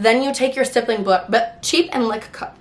Then you take your stippling book, but cheap and lick cup.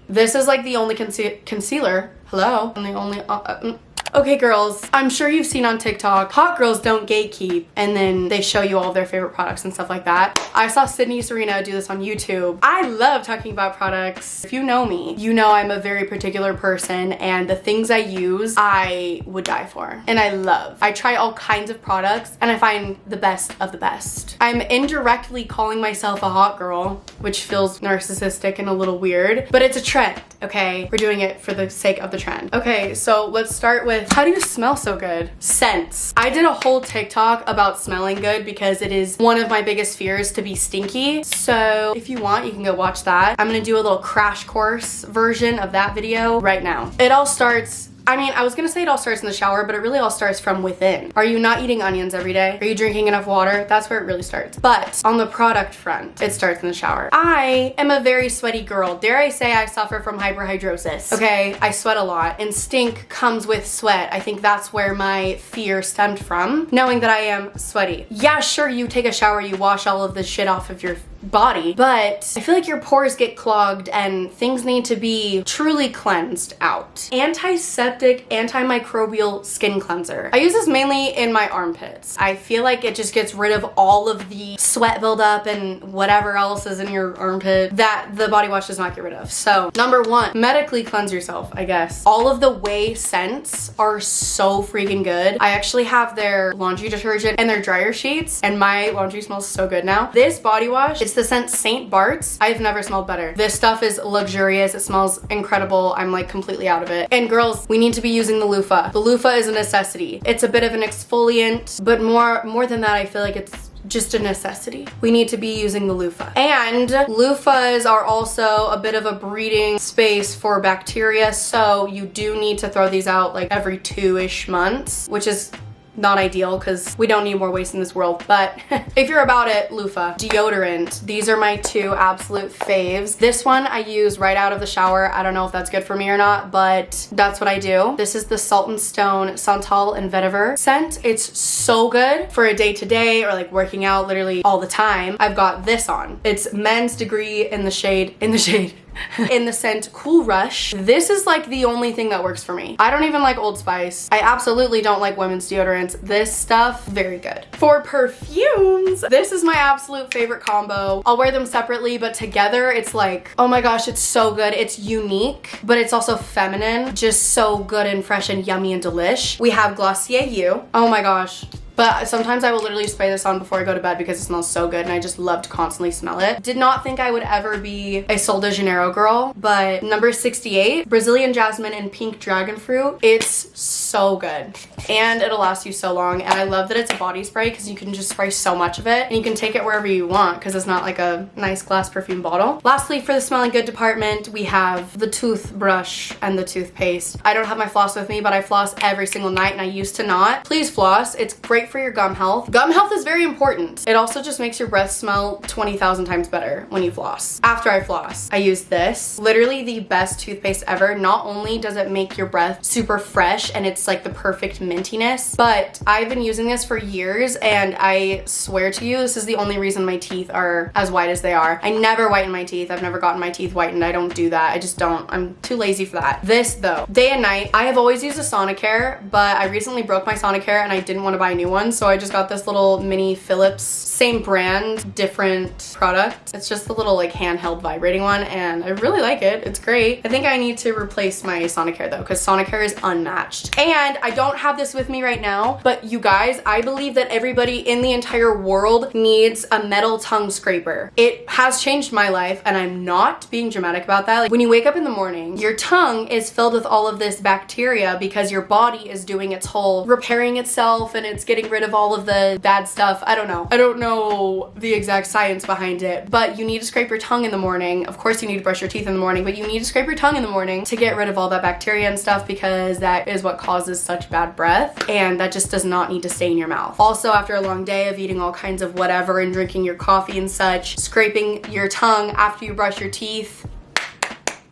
This is like the only concealer. Hello? And the only, Okay, girls, I'm sure you've seen on TikTok, hot girls don't gatekeep, and then they show you all of their favorite products and stuff like that. I saw Sydney Serena do this on YouTube. I love talking about products. If you know me, you know I'm a very particular person, and the things I use, I would die for, and I love. I try all kinds of products, and I find the best of the best. I'm indirectly calling myself a hot girl, which feels narcissistic and a little weird, but it's a trend, okay? We're doing it for the sake of the trend. Okay, so let's start with, how do you smell so good? Scents. I did a whole TikTok about smelling good because it is one of my biggest fears to be stinky. So if you want, you can go watch that. I'm gonna do a little crash course version of that video right now. It all starts, I mean, I was gonna say it all starts in the shower, but it really all starts from within. Are you not eating onions every day? Are you drinking enough water? That's where it really starts. But on the product front, it starts in the shower. I am a very sweaty girl. Dare I say I suffer from hyperhidrosis. Okay, I sweat a lot, and stink comes with sweat. I think that's where my fear stemmed from, knowing that I am sweaty. Yeah, sure, you take a shower, you wash all of the shit off of your body, but I feel like your pores get clogged and things need to be truly cleansed out. Antiseptic, antimicrobial skin cleanser. I use this mainly in my armpits. I feel like it just gets rid of all of the sweat buildup and whatever else is in your armpit that the body wash does not get rid of. So number one, medically cleanse yourself, I guess. All of the Way scents are so freaking good. I actually have their laundry detergent and their dryer sheets, and my laundry smells so good now. This body wash, it's the scent St. Bart's. I've never smelled better. This stuff is luxurious. It smells incredible. I'm like completely out of it. And girls, we need to be using the loofah. The loofah is a necessity. It's a bit of an exfoliant, but more than that, I feel like it's just a necessity. We need to be using the loofah. And loofahs are also a bit of a breeding space for bacteria, so you do need to throw these out like every 2-ish months, which is not ideal because we don't need more waste in this world, but if you're about it, loofah. Deodorant. These are my two absolute faves. This one I use right out of the shower. I don't know if that's good for me or not, but that's what I do. This is the Salt and Stone Santal and Vetiver scent. It's so good for a day-to-day or like working out literally all the time. I've got this on. It's Men's Degree in the shade in the scent Cool Rush. This is like the only thing that works for me. I don't even like Old Spice. I absolutely don't like women's deodorants. This stuff, very good. For perfumes, this is my absolute favorite combo. I'll wear them separately, but together it's like, oh my gosh, it's so good. It's unique, but it's also feminine. Just so good and fresh and yummy and delish. We have Glossier You. Oh my gosh. But sometimes I will literally spray this on before I go to bed because it smells so good and I just love to constantly smell it. Did not think I would ever be a Sol de Janeiro girl, but number 68, Brazilian Jasmine and Pink Dragon Fruit. It's so good and it'll last you so long, and I love that it's a body spray because you can just spray so much of it and you can take it wherever you want because it's not like a nice glass perfume bottle. Lastly, for the smelling good department, we have the toothbrush and the toothpaste. I don't have my floss with me, but I floss every single night and I used to not. Please floss. It's great for your gum health. Gum health is very important. It also just makes your breath smell 20,000 times better when you floss. After I floss, I use this. Literally the best toothpaste ever. Not only does it make your breath super fresh and it's like the perfect mintiness, but I've been using this for years and I swear to you, this is the only reason my teeth are as white as they are. I never whiten my teeth. I've never gotten my teeth whitened. I don't do that. I just don't. I'm too lazy for that. This though, day and night, I have always used a Sonicare, but I recently broke my Sonicare and I didn't want to buy a new one. So I just got this little mini Philips, same brand, different product. It's just the little like handheld vibrating one and I really like it. It's great. I think I need to replace my Sonicare though because Sonicare is unmatched. And I don't have this with me right now, but you guys, I believe that everybody in the entire world needs a metal tongue scraper. It has changed my life and I'm not being dramatic about that. Like when you wake up in the morning, your tongue is filled with all of this bacteria because your body is doing its whole repairing itself and it's getting rid of all of the bad stuff. I don't know the exact science behind it, but you need to scrape your tongue in the morning. Of course you need to brush your teeth in the morning, but you need to scrape your tongue in the morning to get rid of all that bacteria and stuff because that is what causes such bad breath and that just does not need to stay in your mouth. Also, after a long day of eating all kinds of whatever and drinking your coffee and such, scraping your tongue after you brush your teeth,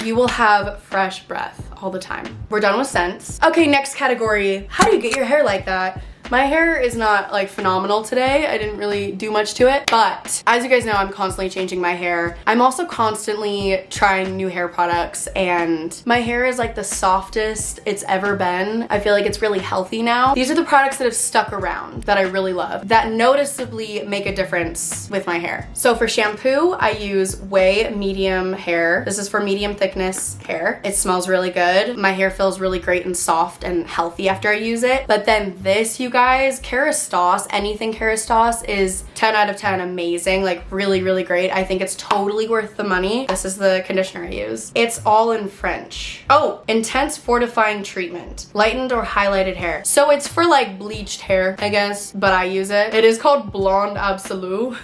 you will have fresh breath all the time. We're done with scents. Okay, next category. How do you get your hair like that? My hair is not like phenomenal today. I didn't really do much to it, but as you guys know, I'm constantly changing my hair. I'm also constantly trying new hair products, and my hair is like the softest it's ever been. I feel like it's really healthy now. These are the products that have stuck around that I really love, that noticeably make a difference with my hair. So for shampoo, I use Way Medium Hair. This is for medium thickness hair. It smells really good. My hair feels really great and soft and healthy after I use it. But then this, you guys, Kerastase, anything Kerastase is 10 out of 10 amazing, like really, really great. I think it's totally worth the money. This is the conditioner I use. It's all in French. Oh, intense fortifying treatment, lightened or highlighted hair. So it's for like bleached hair, I guess, but I use it. It is called Blonde Absolu,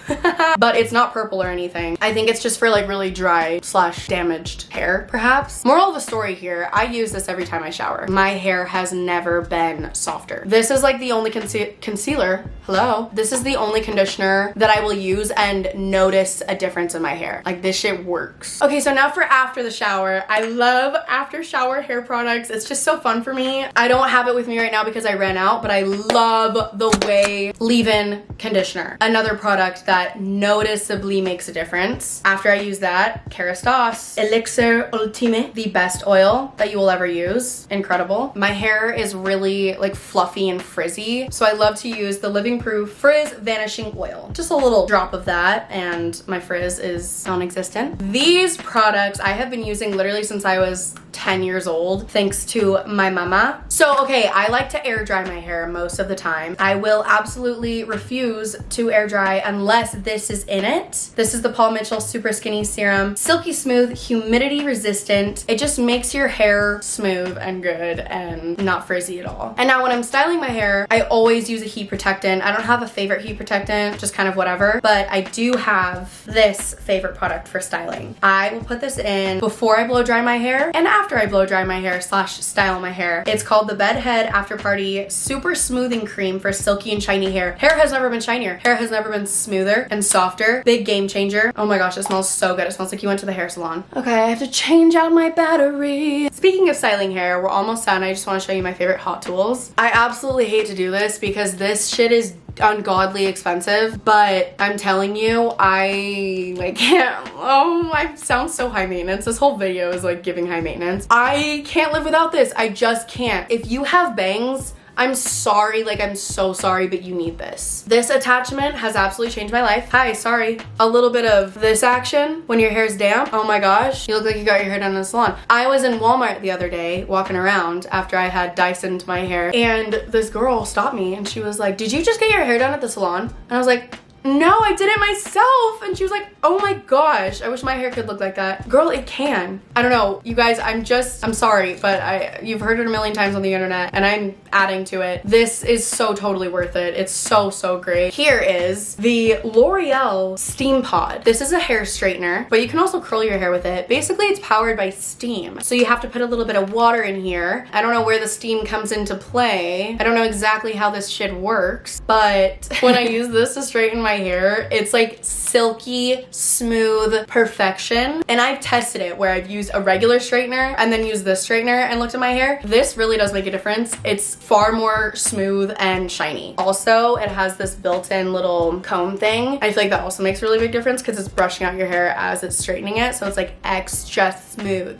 but it's not purple or anything. I think it's just for like really dry / damaged hair, perhaps. Moral of the story here, I use this every time I shower. My hair has never been softer. This is like the only concealer. Hello. This is the only conditioner that I will use and notice a difference in my hair. Like, this shit works. Okay, so now for after the shower. I love after shower hair products. It's just so fun for me. I don't have it with me right now because I ran out, but I love the Way leave-in conditioner. Another product that noticeably makes a difference. After I use that, Kerastase Elixir Ultime, the best oil that you will ever use. Incredible. My hair is really like fluffy and frizzy, so I love to use the Living Proof Frizz Vanishing Oil. Just a little drop of that and my frizz is non-existent. These products I have been using literally since I was 10 years old, thanks to my mama. So, okay, I like to air dry my hair most of the time. I will absolutely refuse to air dry unless this is in it. This is the Paul Mitchell Super Skinny Serum. Silky smooth, humidity resistant. It just makes your hair smooth and good and not frizzy at all. And now when I'm styling my hair, I always use a heat protectant. I don't have a favorite heat protectant, just kind of whatever, but I do have this favorite product for styling. I will put this in before I blow dry my hair and after I blow dry my hair / style my hair. It's called the Bedhead After Party Super Smoothing Cream for silky and shiny hair. Hair has never been shinier. Hair has never been smoother and softer. Big game changer. Oh my gosh, it smells so good. It smells like you went to the hair salon. Okay, I have to change out my battery. Speaking of styling hair, we're almost done. I just want to show you my favorite hot tools. I absolutely hate to do this because this shit is ungodly expensive, but I'm telling you, I like can't. Oh, I sound so high maintenance. This whole video is like giving high maintenance. I can't live without this. I just can't. If you have bangs, I'm sorry, like I'm so sorry, but you need this. This attachment has absolutely changed my life. Hi, sorry. A little bit of this action when your hair's damp. Oh my gosh, you look like you got your hair done in a salon. I was in Walmart the other day walking around after I had Dysoned my hair, and this girl stopped me and she was like, "Did you just get your hair done at the salon?" And I was like, "No, I did it myself." And she was like, "Oh my gosh, I wish my hair could look like that." Girl, it can. I don't know, you guys, I'm sorry, but you've heard it a million times on the internet and I'm adding to it. This is so totally worth it. It's so, so great. Here is the L'Oreal Steam Pod. This is a hair straightener, but you can also curl your hair with it. Basically, it's powered by steam. So you have to put a little bit of water in here. I don't know where the steam comes into play. I don't know exactly how this shit works, but when I use this to straighten my hair, it's like silky, smooth perfection. And I've tested it where I've used a regular straightener and then used this straightener and looked at my hair. This really does make a difference. It's far more smooth and shiny. Also, it has this built-in little comb thing. I feel like that also makes a really big difference because it's brushing out your hair as it's straightening it. So it's like extra smooth.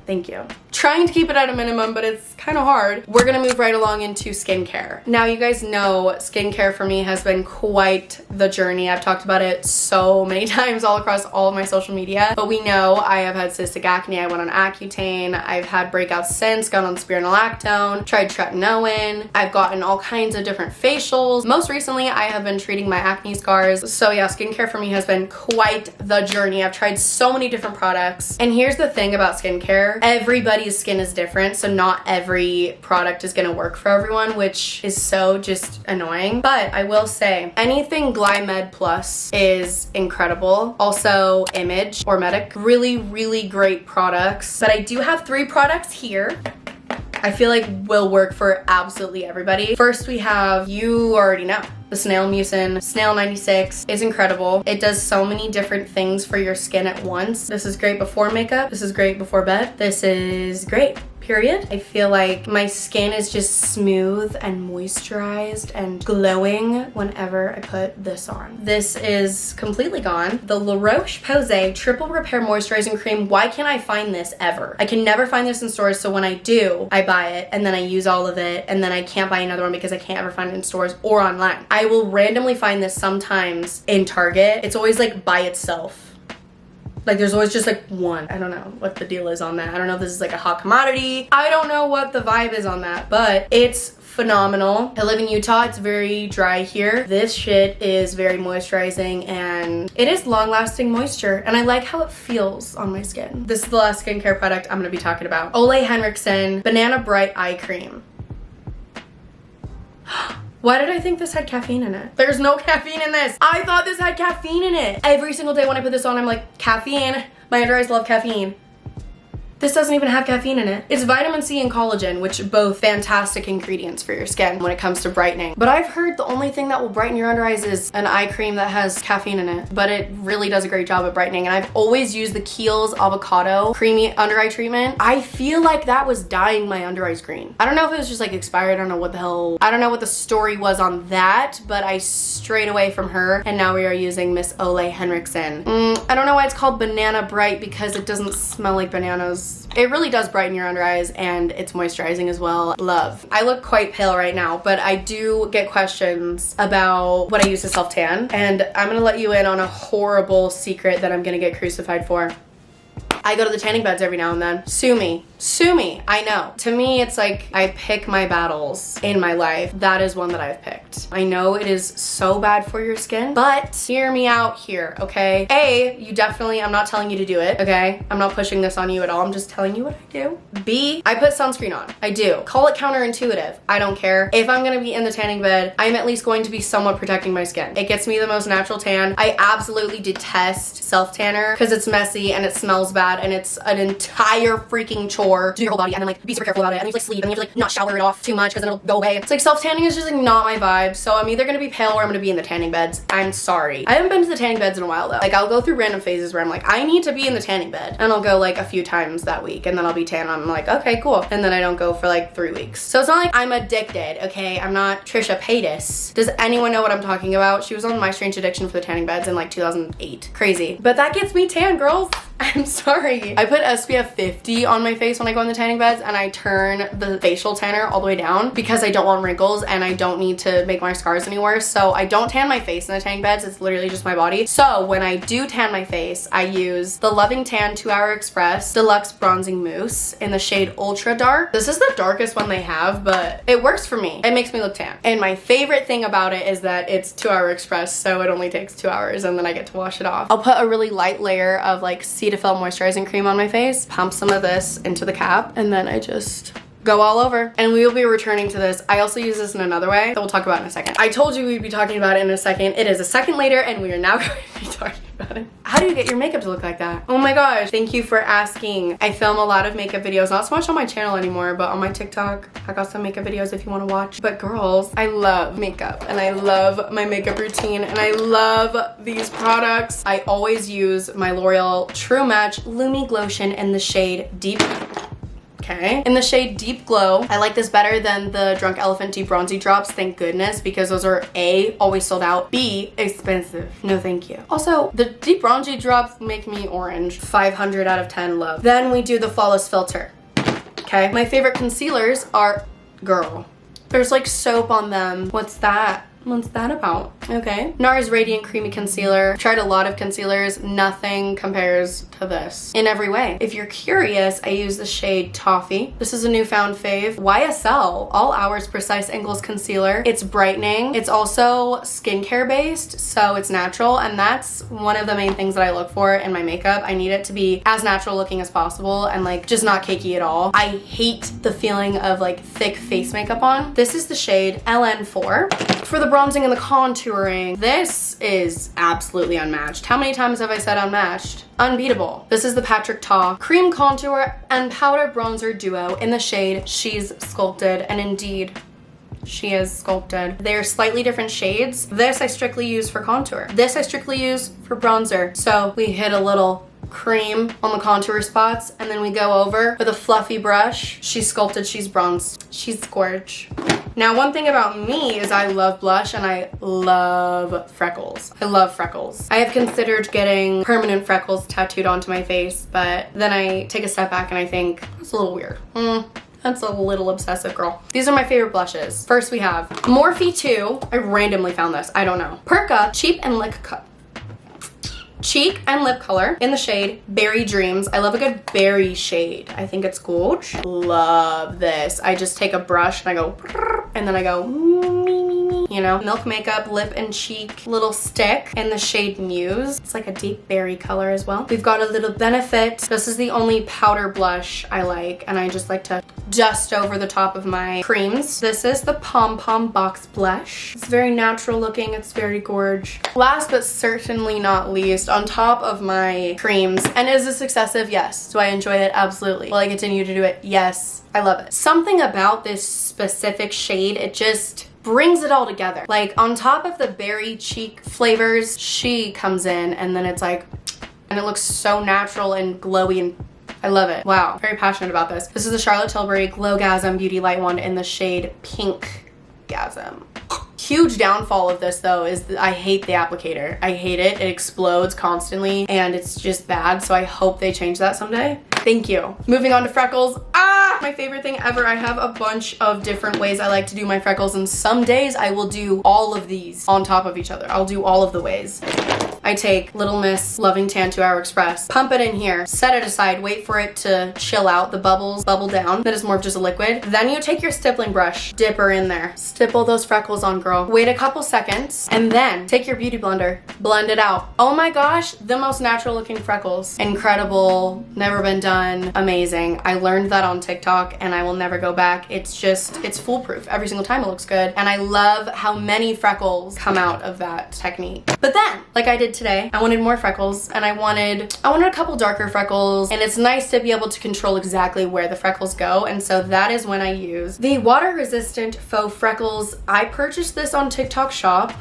Thank you. Trying to keep it at a minimum, but it's kind of hard. We're gonna move right along into skincare. Now, you guys know skincare for me has been quite the journey. I've talked about it so many times all across all of my social media, but we know I have had cystic acne. I went on Accutane. I've had breakouts since, gone on spironolactone, tried tretinoin. I've gotten all kinds of different facials. Most recently, I have been treating my acne scars. So yeah, skincare for me has been quite the journey. I've tried so many different products. And here's the thing about skincare. Everybody's skin is different, so not every product is gonna work for everyone, which is so just annoying. But I will say, anything Glymed Plus is incredible. Also, Image or Medic, really, really great products. But I do have 3 products here I feel like will work for absolutely everybody. First, we have, you already know, the Snail Mucin. Snail 96 is incredible. It does so many different things for your skin at once. This is great before makeup. This is great before bed. This is great period. I feel like my skin is just smooth and moisturized and glowing whenever I put this on. This is completely gone. The La Roche-Posay Triple Repair Moisturizing Cream. Why can't I find this ever? I can never find this in stores, so when I do, I buy it and then I use all of it and then I can't buy another one because I can't ever find it in stores or online. I will randomly find this sometimes in Target. It's always like by itself. Like there's always just like one. I don't know what the deal is on that. I don't know if this is like a hot commodity. I don't know what the vibe is on that, but it's phenomenal. I live in Utah. It's very dry here. This shit is very moisturizing and it is long-lasting moisture and I like how it feels on my skin. This is the last skincare product I'm gonna be talking about. Ole Henriksen Banana Bright Eye Cream. Why did I think this had caffeine in it? There's no caffeine in this. I thought this had caffeine in it. Every single day when I put this on, I'm like, caffeine. My under eyes love caffeine. This doesn't even have caffeine in it. It's vitamin C and collagen, which are both fantastic ingredients for your skin when it comes to brightening. But I've heard the only thing that will brighten your under eyes is an eye cream that has caffeine in it. But it really does a great job at brightening. And I've always used the Kiehl's Avocado Creamy Under Eye Treatment. I feel like that was dyeing my under eyes green. I don't know if it was just like expired. I don't know what the hell. I don't know what the story was on that, but I strayed away from her. And now we are using Miss Ole Henriksen. I don't know why it's called Banana Bright because it doesn't smell like bananas. It really does brighten your under eyes and it's moisturizing as well. Love. I look quite pale right now, but I do get questions about what I use to self-tan, and I'm gonna let you in on a horrible secret that I'm gonna get crucified for. I go to the tanning beds every now and then. Sue me. Sue me. I know. To me, it's like I pick my battles in my life. That is one that I've picked. I know it is so bad for your skin, but hear me out here, okay? A, you definitely, I'm not telling you to do it, okay? I'm not pushing this on you at all. I'm just telling you what I do. B, I put sunscreen on. I do. Call it counterintuitive. I don't care. If I'm gonna be in the tanning bed, I'm at least going to be somewhat protecting my skin. It gets me the most natural tan. I absolutely detest self-tanner because it's messy and it smells bad and it's an entire freaking chore to do your whole body and then like be super careful about it and you have to like sleep and you have to like not shower it off too much because then it'll go away. It's like self-tanning is just like not my vibe, so I'm either gonna be pale or I'm gonna be in the tanning beds. I'm sorry. I haven't been to the tanning beds in a while though. Like I'll go through random phases where I'm like, I need to be in the tanning bed, and I'll go like a few times that week and then I'll be tan and I'm like, okay, cool. And then I don't go for like 3 weeks. So it's not like I'm addicted, okay? I'm not Trisha Paytas. Does anyone know what I'm talking about? She was on My Strange Addiction for the tanning beds in like 2008. Crazy. But that gets me tan, girls. I'm sorry. I put SPF 50 on my face when I go in the tanning beds and I turn the facial tanner all the way down because I don't want wrinkles and I don't need to make my scars any worse. So I don't tan my face in the tanning beds. It's literally just my body. So when I do tan my face, I use the Loving Tan 2 Hour Express Deluxe Bronzing Mousse in the shade Ultra Dark. This is the darkest one they have, but it works for me. It makes me look tan. And my favorite thing about it is that it's 2 Hour Express, so it only takes 2 hours and then I get to wash it off. I'll put a really light layer of like Cetaphil moisturizing cream on my face, pump some of this into the cap, and then I just go all over. And we will be returning to this. I also use this in another way that we'll talk about in a second. I told you we'd be talking about it in a second. It is a second later and we are now going to be talking about it. How do you get your makeup to look like that? Oh my gosh, thank you for asking. I film a lot of makeup videos, not so much on my channel anymore, but on my TikTok, I got some makeup videos if you want to watch. But girls, I love makeup and I love my makeup routine and I love these products. I always use my L'Oreal True Match Lumi Glotion in the shade Deep. Okay. In the shade Deep Glow. I like this better than the Drunk Elephant Deep Bronzy Drops, thank goodness, because those are A, always sold out, B, expensive. No thank you. Also, the Deep Bronzy Drops make me orange. 500 out of 10 love. Then we do the Flawless Filter. Okay. My favorite concealers are, girl, there's like soap on them. What's that? What's that about? Okay. NARS Radiant Creamy Concealer. Tried a lot of concealers. Nothing compares to this in every way. If you're curious, I use the shade Toffee. This is a newfound fave. YSL All Hours Precise Angles Concealer. It's brightening. It's also skincare based, so it's natural, and that's one of the main things that I look for in my makeup. I need it to be as natural looking as possible and like just not cakey at all. I hate the feeling of like thick face makeup on. This is the shade LN4. For the bronzing and the contouring, this is absolutely unmatched. How many times have I said unmatched? Unbeatable. This is the Patrick Ta Cream Contour and Powder Bronzer Duo in the shade She's Sculpted, and indeed, she is sculpted. They're slightly different shades. This I strictly use for contour. This I strictly use for bronzer. So we hit a little cream on the contour spots, and then we go over with a fluffy brush. She's sculpted, she's bronzed, she's gorge. Now, one thing about me is I love blush and I love freckles. I love freckles. I have considered getting permanent freckles tattooed onto my face, but then I take a step back and I think, that's a little weird. That's a little obsessive, girl. These are my favorite blushes. First we have Morphe 2. I randomly found this, I don't know. Perka Cheek and Lip Color in the shade Berry Dreams. I love a good berry shade. I think it's gorge. Love this. I just take a brush and I go, and then I go, you know, Milk Makeup Lip and Cheek little stick in the shade Muse. It's like a deep berry color as well. We've got a little Benefit. This is the only powder blush I like, and I just like to dust over the top of my creams. This is the Pom Pom Box Blush. It's very natural looking. It's very gorge. Last but certainly not least, on top of my creams, and is this excessive? Yes. Do I enjoy it? Absolutely. Will I continue to do it? Yes. I love it. Something about this specific shade, it just brings it all together. Like, on top of the berry cheek flavors, she comes in and then it's like, and it looks so natural and glowy, and I love it. Wow, very passionate about this. This is the Charlotte Tilbury Glowgasm Beauty Light Wand in the shade Pink Gasm. Huge downfall of this though is that I hate the applicator. I hate it. It explodes constantly and it's just bad, so I hope they change that someday. Thank you. Moving on to freckles. My favorite thing ever. I have a bunch of different ways I like to do my freckles, and some days I will do all of these on top of each other. I'll do all of the ways. I take Little Miss Loving Tan 2 Hour Express, pump it in here, set it aside, wait for it to chill out, the bubbles bubble down. That is more of just a liquid. Then you take your stippling brush, dip her in there, stipple those freckles on, girl. Wait a couple seconds, and then take your beauty blender, blend it out. Oh my gosh, the most natural looking freckles. Incredible, never been done, amazing. I learned that on TikTok and I will never go back. It's just, it's foolproof. Every single time it looks good. And I love how many freckles come out of that technique. But then, like I did today, I wanted more freckles, and I wanted a couple darker freckles, and it's nice to be able to control exactly where the freckles go, and so that is when I use the water resistant faux freckles. I purchased this on TikTok Shop.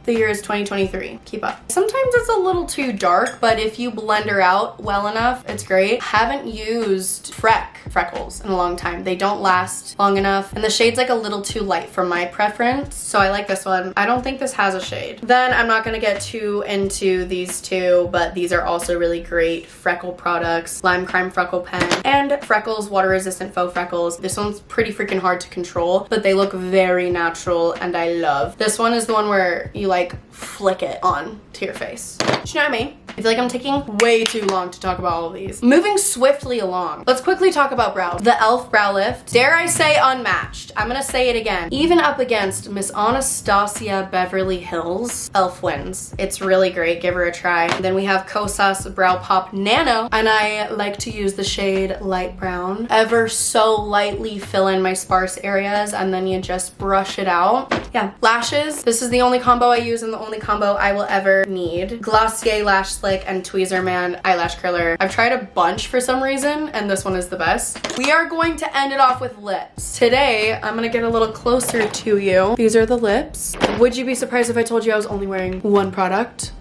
The year is 2023. Keep up. Sometimes it's a little too dark, but if you blend her out well enough, it's great. Haven't used freckles in a long time. They don't last long enough, and the shade's like a little too light for my preference, so I like this one. I don't think this has a shade. Then I'm not gonna get too into these two, but these are also really great freckle products. Lime Crime Freckle Pen and Freckles Water Resistant Faux Freckles. This one's pretty freaking hard to control, but they look very natural, and I love. This one is the one where you like flick it on to your face. Do you know what I mean? I feel like I'm taking way too long to talk about all of these. Moving swiftly along, let's quickly talk about brows. The e.l.f. Brow Lift, dare I say unmatched. I'm gonna say it again. Even up against Miss Anastasia Beverly Hills, e.l.f. wins. It's really great, give her a try. Then we have Kosas Brow Pop Nano, and I like to use the shade Light Brown. Ever so lightly fill in my sparse areas, and then you just brush it out. Yeah, lashes. This is the only combo I use and the only combo I will ever need. Glossier Lash Slick and Tweezer Man Eyelash Curler. I've tried a bunch for some reason, and this one is the best. We are going to end it off with lips. Today, I'm gonna get a little closer to you. These are the lips. Would you be surprised if I told you I was only wearing one product?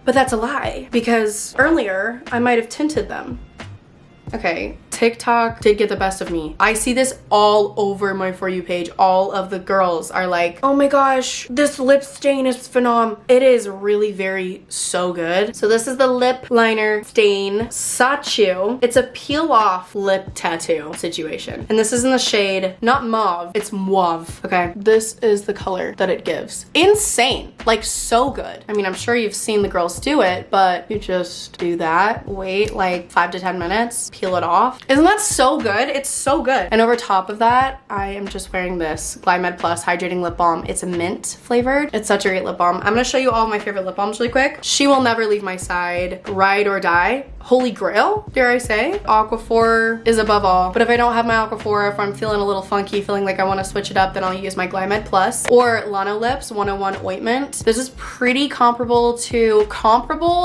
But that's a lie, because earlier, I might have tinted them. Okay, TikTok did get the best of me. I see this all over my For You page. All of the girls are like, oh my gosh, this lip stain is phenom. It is really so good. So this is the lip liner stain Sachu. It's a peel off lip tattoo situation. And this is in the shade, not mauve, it's mauve. Okay, this is the color that it gives. Insane, like so good. I mean, I'm sure you've seen the girls do it, but you just do that, wait like 5 to 10 minutes, peel it off. Isn't that so good? It's so good. And over top of that, I am just wearing this Glymed Plus Hydrating Lip Balm. It's a mint flavored. It's such a great lip balm. I'm gonna show you all of my favorite lip balms really quick. She Will Never Leave My Side, Ride or Die. holy grail, dare I say. Aquaphor is above all. But if I don't have my Aquaphor, if I'm feeling a little funky, feeling like I want to switch it up, then I'll use my Glymed Plus or Lanolips 101 ointment. This is pretty comparable to,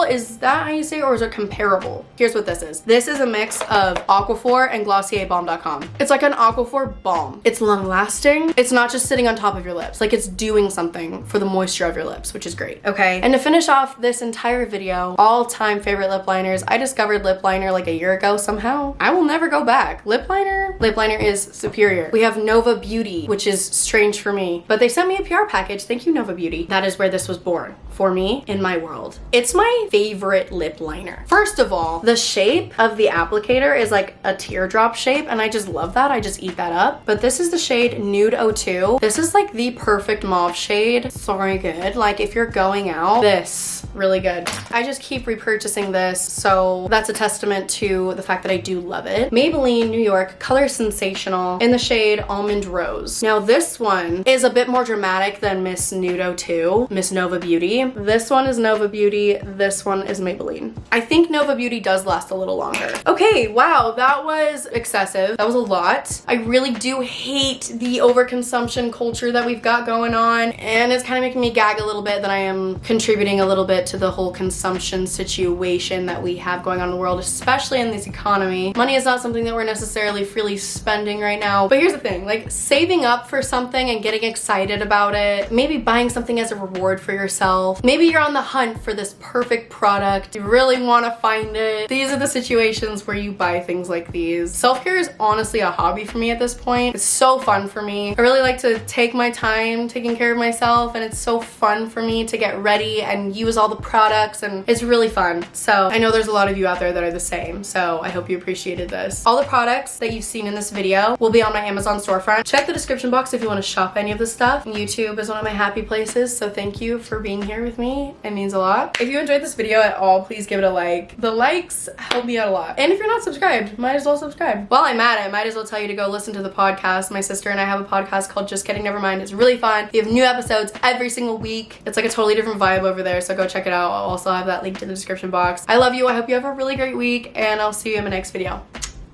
is that how you say it, or is it comparable? Here's what this is. This is a mix of Aquaphor and GlossierBalm.com. It's like an Aquaphor balm. It's long lasting. It's not just sitting on top of your lips. Like, it's doing something for the moisture of your lips, which is great. Okay. And to finish off this entire video, all-time favorite lip liners. I discovered lip liner like a year ago somehow. I will never go back. Lip liner is superior. We have Nova Beauty, which is strange for me, but they sent me a PR package. Thank you, Nova Beauty. That is where this was born for me in my world. It's my favorite lip liner. First of all, the shape of the applicator is like a teardrop shape, and I just love that. I just eat that up. But this is the shade Nude 02. This is like the perfect mauve shade. So good. Like, if you're going out, this really good. I just keep repurchasing this, so that's a testament to the fact that I do love it. Maybelline New York Color Sensational in the shade Almond Rose. Now this one is a bit more dramatic than Miss Nude 02, Miss Nova Beauty. This one is Nova Beauty, this one is Maybelline. I think Nova Beauty does last a little longer. Okay, wow, that was excessive. That was a lot. I really do hate the overconsumption culture that we've got going on, and it's kind of making me gag a little bit that I am contributing a little bit to the whole consumption situation that we have going on in the world, especially in this economy. Money is not something that we're necessarily freely spending right now, but here's the thing, like, saving up for something and getting excited about it, maybe buying something as a reward for yourself. Maybe you're on the hunt for this perfect product, you really want to find it. These are the situations where you buy things like these. Self-care is honestly a hobby for me at this point. It's so fun for me. I really like to take my time taking care of myself, and it's so fun for me to get ready and use all the products, and it's really fun. So I know there's a lot of you out there that are the same, so I hope you appreciated this. All the products that you've seen in this video will be on my Amazon storefront. Check the description box if you want to shop any of this stuff. YouTube is one of my happy places, so thank you for being here with me. It means a lot. If you enjoyed this video at all, please give it a like. The likes help me out a lot. And if you're not subscribed, might as well subscribe. While I'm at it, I might as well tell you to go listen to the podcast. My sister and I have a podcast called Just Kidding Never Mind. It's really fun. We have new episodes every single week. It's like a totally different vibe over there, so go check it out. I'll also have that linked in the description box. I love you. I hope you have a really great week, and I'll see you in my next video.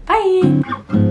Bye!